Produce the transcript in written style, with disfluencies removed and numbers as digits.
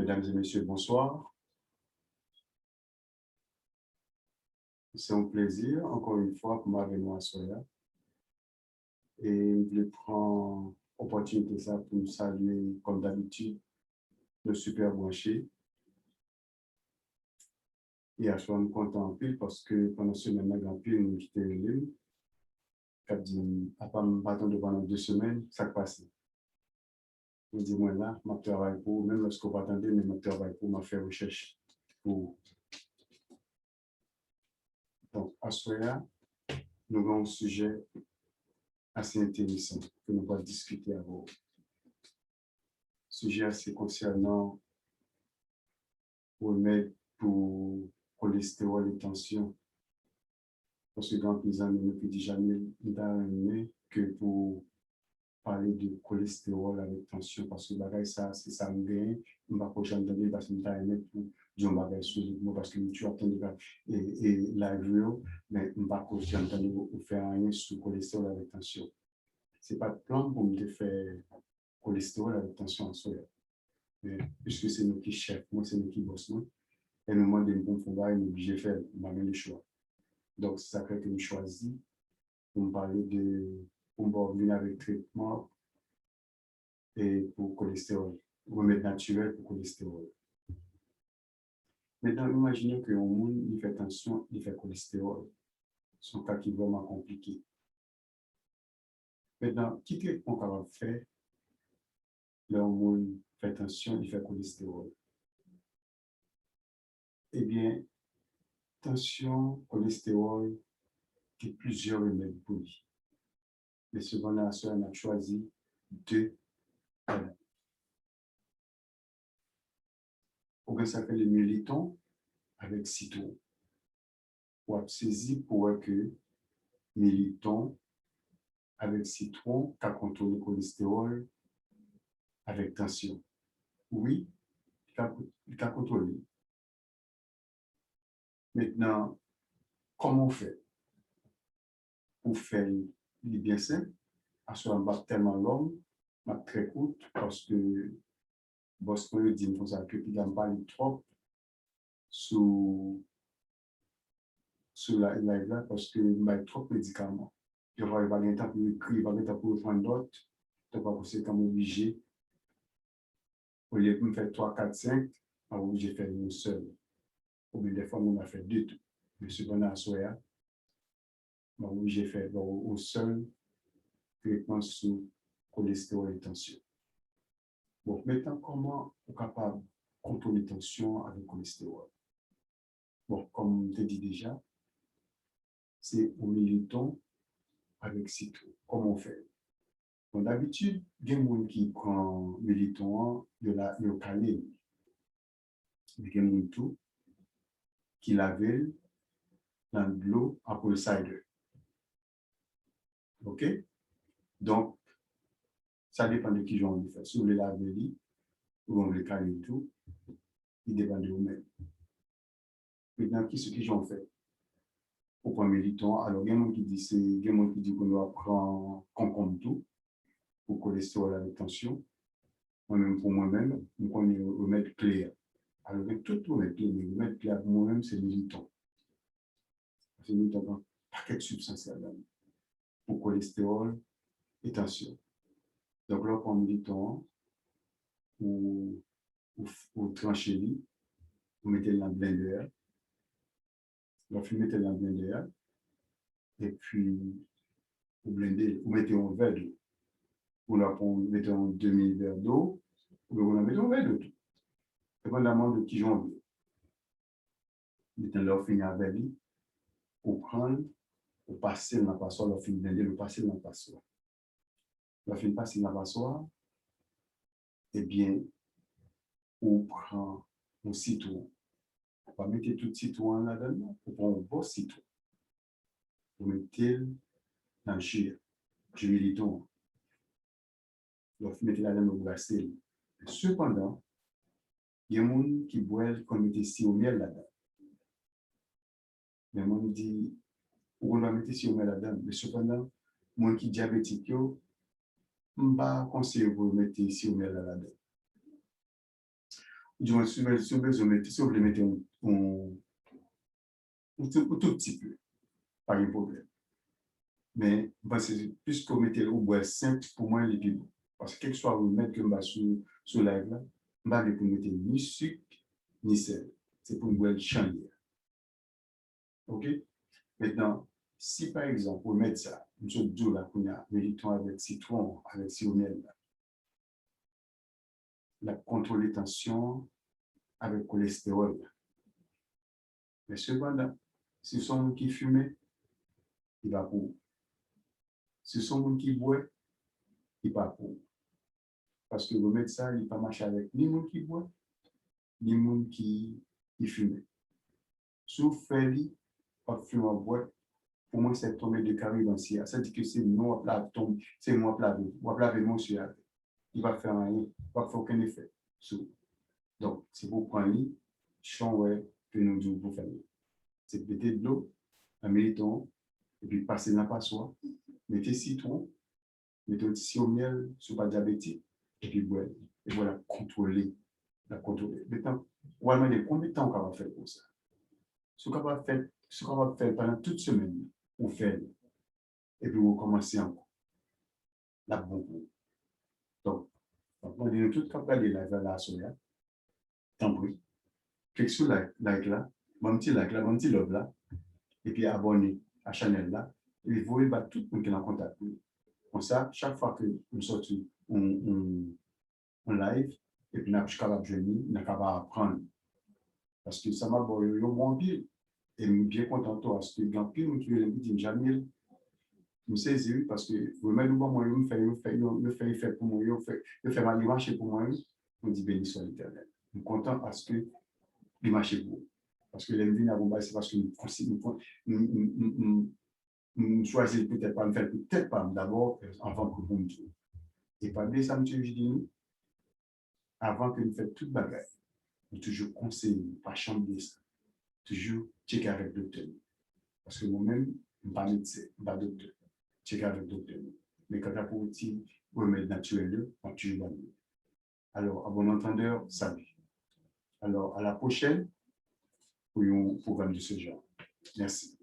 Mesdames et messieurs, bonsoir. C'est un plaisir, encore une fois, pour moi venir à Soya. Et je prends l'opportunité ça pour nous saluer, comme d'habitude, le super branché. Et à soi, nous content en pile parce que pendant ce moment, en pile, nous quittons le lieu. Quand dit, à part m'attendre pendant 2 semaines, ça passe. Je dis, moi là, je travaille pour, même lorsqu'on va attendre, mais je travaille pour, je fais recherche pour. Donc, à Soya, nous avons un sujet assez intéressant que nous allons discuter avec vous. Sujet assez concernant remède pour cholestérol et tension. Parce que quand les amis ne disent jamais que pour parler de cholestérol avec tension, parce que bagage ça, c'est ça me gagne, on va pas jamais parce que nous avons pour dire bagage sur le parce que tu attends et la vidéo, mais on va pas jamais faire rien sur cholestérol avec tension. C'est pas de plan pour me faire cholestérol avec tension en soi. Mais puisque c'est nous qui chef, moi c'est nous qui bossons, et nous demandons de nous confondre et nous obligés de faire le choix. Donc, c'est ça fait que nous choisissons pour parler de, pour revenir avec traitement et pour cholestérol, remède naturel pour cholestérol. Maintenant, imaginez qu'un monde, il fait tension, il fait cholestérol. C'est un cas qui est vraiment compliqué. Maintenant, qui traitement qu'on va faire, le monde fait tension, il fait cholestérol? Eh bien, tension, cholestérol, il y a plusieurs remèdes pour lui. Mais souvent, on a choisi 2. Pour ça fait le militon avec citron. Pour saisir pour que militon avec citron qui contrôle le cholestérol avec tension. Oui, il a contrôlé. Maintenant, comment on fait? Pour faire les bien simple, à ce moment tellement long, ma très courte, parce que Bosco dit que ça que il a parlé trop sur la live parce que il a trop de médicaments. Il va y avoir un temps pour écrire, il va y avoir un temps pour prendre d'autres, tu vas passer comme obligé. Au lieu de faire 3, 4, 5, on est obligé de faire une seule. Ou bien des fois, on a fait 2. Mais cependant, à Soya, on est obligé de faire un seul traitement sur cholestérol et tension. Bon, maintenant, comment on est capable de contrôler la tension avec le cholestérol? Bon, comme je te dis déjà, c'est au militon avec citron. Comment on fait? Bon, d'habitude, il y a des gens qui prennent militon le calé. Il y a des gens qui lavent dans de l'eau apple cider. OK? Donc, ça dépend de qui j'ai envie de faire. Si vous voulez laver, ou vous voulez caler tout, il dépend de vous-même. Maintenant, qui ce que j'en fais? Pour prendre militon, alors il y a des gens qui disent qu'on doit prendre concombre tout pour cholestérol avec tension. Moi-même, pour moi-même, je connais le remède clair. Alors, tout remède clair, le remède clair pour moi-même, c'est militon. C'est militon dans un paquet de substances là-dedans pour cholestérol et tension. Donc, là, on prend militon ou trancher, vous mettez dans le blender, vous mettez dans le blender, et puis vous blendez, vous mettez un verre d'eau. Vous mettez un demi-verre d'eau, ou vous mettez un verre d'eau. Dépendamment de qui j'en veux. Mettez leur fin à verre, pour prendre, pour passer dans la passoire, leur fin blender, le passer dans la passoire. Leur fin passer dans la passoire, eh bien, on prend un citron. On va mettre tout citron là-dedans, on prend un beau citron. Vous mettez dans le jus militon. Vous mettez là-dedans au brasser. Cependant, il y a des gens qui boivent comme mettre si au miel là-dedans. Les gens disent, on va mettre si au miel là-dedans. Mais cependant, les gens qui sont diabétiques, je ne pas conseiller de mettre si au miel là-dedans. du moins, si vous voulez mettre un tout petit peu, pas de problème. Mais puisque vous mettez au bois simple, pour moi, il est plus bon. Parce que quelque soit vous mettez que sur live là, je ne vais pas mettre ni sucre, ni sel. C'est pour une boîte chandelière. OK? Maintenant, si par exemple, vous mettez ça, une sorte d'eau là, qu'on a, méliton avec citron, avec sirop miel, la contrôle des tensions avec le cholestérol. Mais cependant, si ce sont qui fument, il va pour. Si ce sont qui boivent, il va pour. Parce que le médecin, il ne va pas marcher avec ni monde qui boit, ni monde qui fume. Si vous faites pas fumer en boîte, pour moi, c'est tomber de carré dans le ça dit que c'est moi c'est moi plavé. Moi plavé, mon sujet. Il va faire rien, il va faire aucun effet. Donc, c'est pour prendre champ que nous devons pour faire. C'est péter de l'eau, un méliton, et puis passer dans la passoire, mettez citron, mettez un petit au miel, sur pas diabétique, et puis boire. Et voilà, contrôler. La contrôler. Maintenant, on va demander combien de temps on va faire pour ça. Ce qu'on va faire pendant toute semaine, on fait, et puis on commence encore. La bonne. Donc, on est tout capable de la soya. Tant pis. Clique sur like là, mon petit like là, mon petit love là, et puis abonner à la chaîne là, et vous voyez tout le monde qui est en contact. Comme ça, chaque fois que nous sortons en live, et puis nous sommes capables de venir, nous sommes capables d'apprendre. Parce que ça m'a bon, il y a un bon pile. Et je suis bien content parce que dans pile, nous qui dit Jamil, nous saisissons parce que vous mettez le bon moyen, vous faites effet pour moi, vous faites mal marcher pour moi, on dit béni soit l'éternel. Je suis content parce que il marche pour vous. Parce que les vignes à Bombay, c'est parce que nous choisissons peut-être pas, nous faire peut-être pas d'abord avant que vous me dites. Et pas bien ça, M. Vigini, avant que nous fassions toute bagarre, nous toujours conseiller, pas chambrer ça. Toujours checker avec le docteur. Parce que moi-même, je ne suis pas médecin, je ne suis pas docteur. Checker avec le docteur. Mais quand tu as pour petit remède naturel, on tue le. Alors, à bon entendeur, salut. Alors, à la prochaine pour un programme de ce genre. Merci.